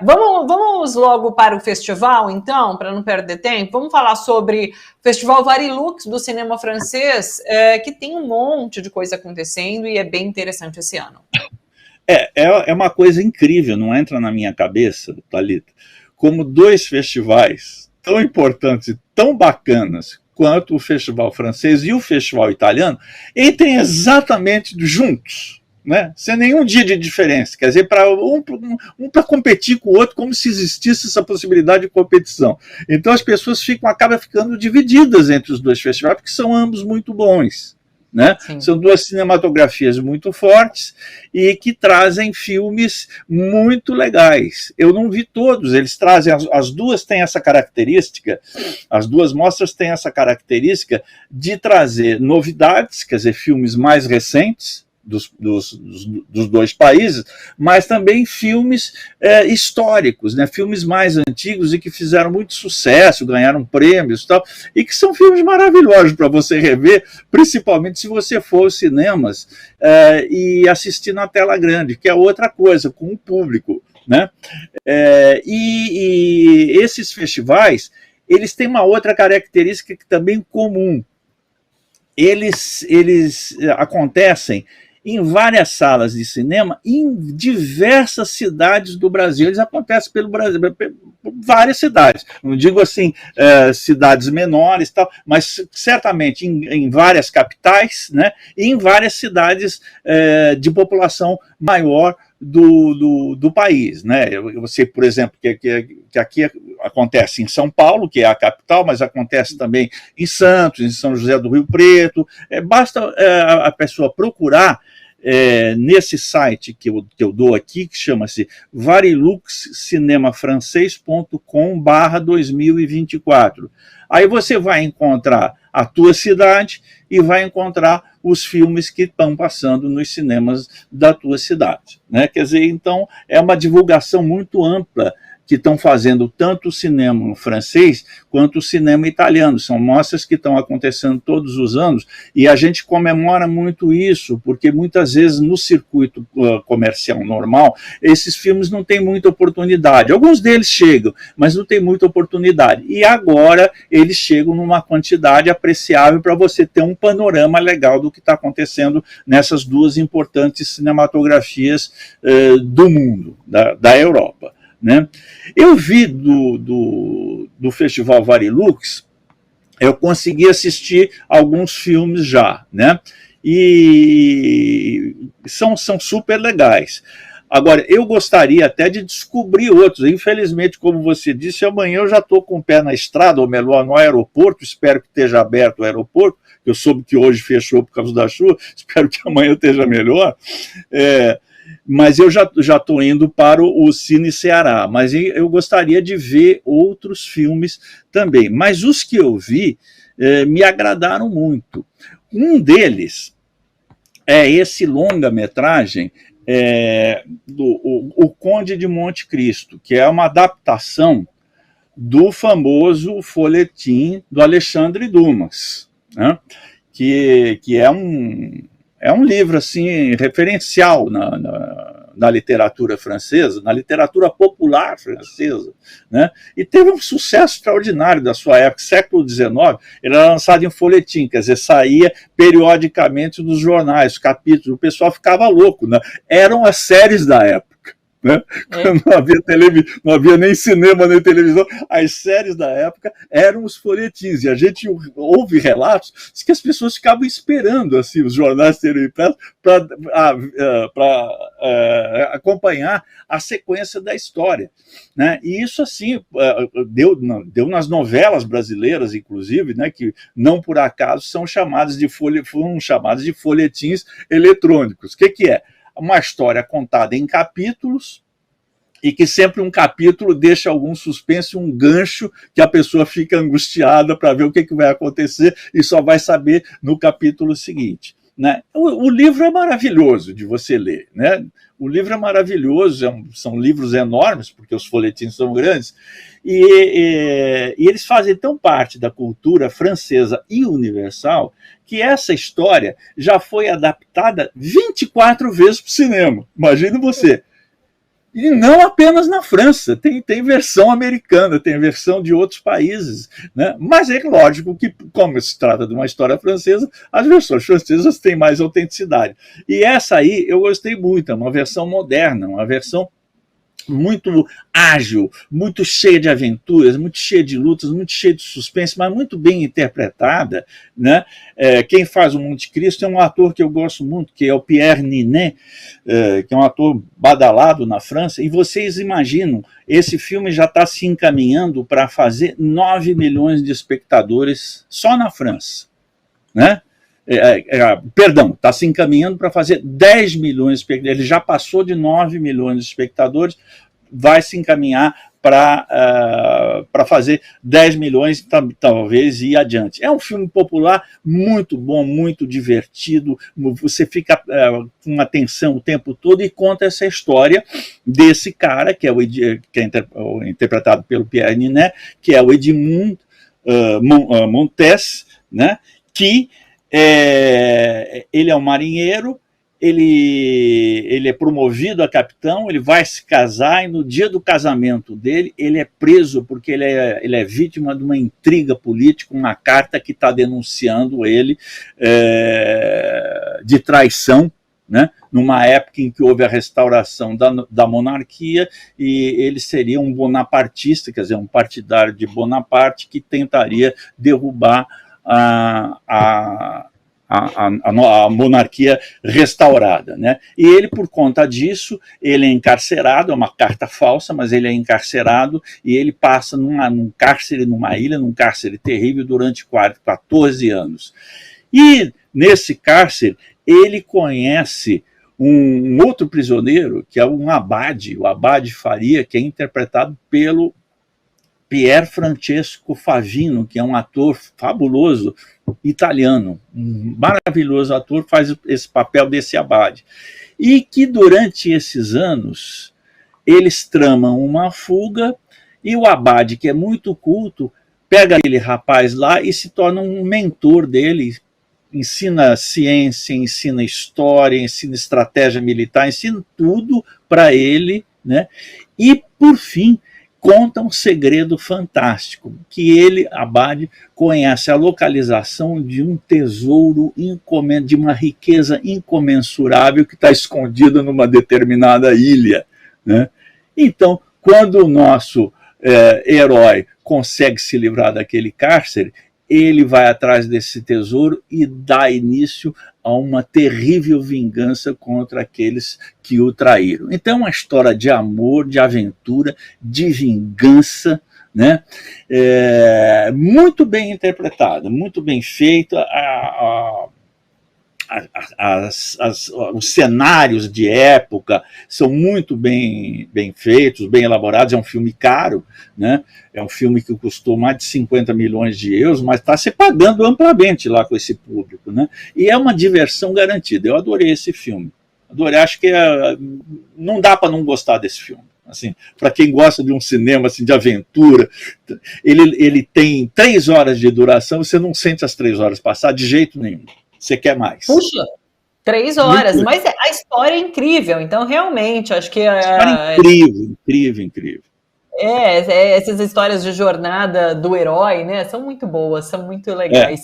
Vamos logo para o festival, então, para não perder tempo. Vamos falar sobre o Festival Varilux do cinema francês, que tem um monte de coisa acontecendo e é bem interessante esse ano. É uma coisa incrível, não entra na minha cabeça, Thalita, como dois festivais tão importantes e tão bacanas quanto o Festival Francês e o Festival Italiano entrem exatamente juntos, né? Sem nenhum dia de diferença. Quer dizer, para para competir com o outro, como se existisse essa possibilidade de competição. Então as pessoas acabam ficando divididas entre os dois festivais, porque são ambos muito bons. Né? São duas cinematografias muito fortes e que trazem filmes muito legais. Eu não vi todos, eles trazem, as duas têm essa característica, as duas mostras têm essa característica de trazer novidades, quer dizer, filmes mais recentes dos dois países, mas também filmes históricos, né? Filmes mais antigos e que fizeram muito sucesso, ganharam prêmios e tal, e que são filmes maravilhosos para você rever, principalmente se você for aos cinemas e assistir na tela grande, que é outra coisa, com o público, né? E esses festivais, eles têm uma outra característica que também é comum. Eles acontecem em várias salas de cinema em diversas cidades do Brasil. Eles acontecem pelo Brasil, várias cidades. Não digo assim, cidades menores, tal, mas certamente em várias capitais, né, e em várias cidades de população maior do país. Né? Eu sei, por exemplo, que aqui acontece em São Paulo, que é a capital, mas acontece também em Santos, em São José do Rio Preto. Basta a pessoa procurar nesse site que eu dou aqui, que chama-se variluxcinemafrancês.com/2024. Aí você vai encontrar a tua cidade e vai encontrar os filmes que estão passando nos cinemas da tua cidade. Né? Quer dizer, então, é uma divulgação muito ampla que estão fazendo tanto o cinema francês quanto o cinema italiano. São mostras que estão acontecendo todos os anos e a gente comemora muito isso, porque muitas vezes no circuito comercial normal, esses filmes não têm muita oportunidade. Alguns deles chegam, mas não tem muita oportunidade. E agora eles chegam numa quantidade apreciável para você ter um panorama legal do que está acontecendo nessas duas importantes cinematografias do mundo, da Europa. Né? Eu vi do Festival Varilux, eu consegui assistir alguns filmes já, né? E são super legais. Agora, eu gostaria até de descobrir outros. Infelizmente, como você disse, amanhã eu já estou com o pé na estrada, ou melhor, no aeroporto, espero que esteja aberto o aeroporto, eu soube que hoje fechou por causa da chuva, espero que amanhã esteja melhor. Mas eu já estou indo para o Cine Ceará, mas eu gostaria de ver outros filmes também. Mas os que eu vi me agradaram muito. Um deles é esse longa-metragem o Conde de Monte Cristo, que é uma adaptação do famoso folhetim do Alexandre Dumas, né? que é um livro assim, referencial na literatura francesa, na literatura popular francesa, né? E teve um sucesso extraordinário da sua época, século XIX, ele era lançado em folhetim, quer dizer, saía periodicamente nos jornais, capítulos, o pessoal ficava louco, né? Eram as séries da época. Né? Não havia nem cinema nem televisão, as séries da época eram os folhetins, e a gente ouve relatos de que as pessoas ficavam esperando assim, os jornais serem impressos para acompanhar a sequência da história. Né? E isso assim deu nas novelas brasileiras, inclusive, né, que não por acaso foram chamados de folhetins eletrônicos. O que é? Uma história contada em capítulos e que sempre um capítulo deixa algum suspense, um gancho que a pessoa fica angustiada para ver o que vai acontecer e só vai saber no capítulo seguinte. Né? O livro é maravilhoso de você ler. Né? O livro é maravilhoso, são livros enormes, porque os folhetins são grandes, e eles fazem tão parte da cultura francesa e universal que essa história já foi adaptada 24 vezes para o cinema. Imagine você. E não apenas na França, tem versão americana, tem versão de outros países, né? Mas é lógico que, como se trata de uma história francesa, as versões francesas têm mais autenticidade. E essa aí eu gostei muito, é uma versão moderna, uma versão muito ágil, muito cheia de aventuras, muito cheia de lutas, muito cheia de suspense, mas muito bem interpretada, né? Quem faz o Monte Cristo é um ator que eu gosto muito, que é o Pierre Ninet, que é um ator badalado na França, e vocês imaginam, esse filme já está se encaminhando para fazer 9 milhões de espectadores só na França, né? Perdão, está se encaminhando para fazer 10 milhões de espectadores, ele já passou de 9 milhões de espectadores, vai se encaminhar para fazer 10 milhões, talvez, e adiante. É um filme popular muito bom, muito divertido, você fica com uma atenção o tempo todo e conta essa história desse cara, que é interpretado pelo Pierre Ninet, que é o Edmond Montès, né, que ele é um marinheiro, ele é promovido a capitão, ele vai se casar e no dia do casamento dele ele é preso porque ele é vítima de uma intriga política, uma carta que está denunciando ele de traição, né, numa época em que houve a restauração da monarquia e ele seria um bonapartista, quer dizer, um partidário de Bonaparte que tentaria derrubar a monarquia restaurada, né? E ele, por conta disso, ele é encarcerado, é uma carta falsa, mas ele é encarcerado e ele passa num cárcere, numa ilha, num cárcere terrível durante 14 anos. E nesse cárcere ele conhece um outro prisioneiro, que é um abade, o Abade Faria, que é interpretado pelo Pier Francesco Favino, que é um ator fabuloso italiano, um maravilhoso ator, faz esse papel desse abade. E que durante esses anos eles tramam uma fuga e o abade, que é muito culto, pega aquele rapaz lá e se torna um mentor dele, ensina ciência, ensina história, ensina estratégia militar, ensina tudo para ele, né? E, por fim, conta um segredo fantástico, que ele, Abade, conhece a localização de um tesouro, de uma riqueza incomensurável que está escondida numa determinada ilha, né? Então, quando o nosso herói consegue se livrar daquele cárcere, ele vai atrás desse tesouro e dá início a uma terrível vingança contra aqueles que o traíram. Então é uma história de amor, de aventura, de vingança, né? Muito bem interpretada, muito bem feita. Os cenários de época são muito bem feitos, bem elaborados. É um filme caro, né? É um filme que custou mais de 50 milhões de euros, mas está se pagando amplamente lá com esse público, né? E é uma diversão garantida. Eu adorei esse filme. Adorei. Acho que não dá para não gostar desse filme. Assim, para quem gosta de um cinema assim, de aventura, ele tem 3 horas de duração, você não sente as 3 horas passar de jeito nenhum. Você quer mais. Puxa, 3 horas, mas a história é incrível, então realmente, acho que... Incrível. Essas histórias de jornada do herói, né, são muito boas, são muito legais.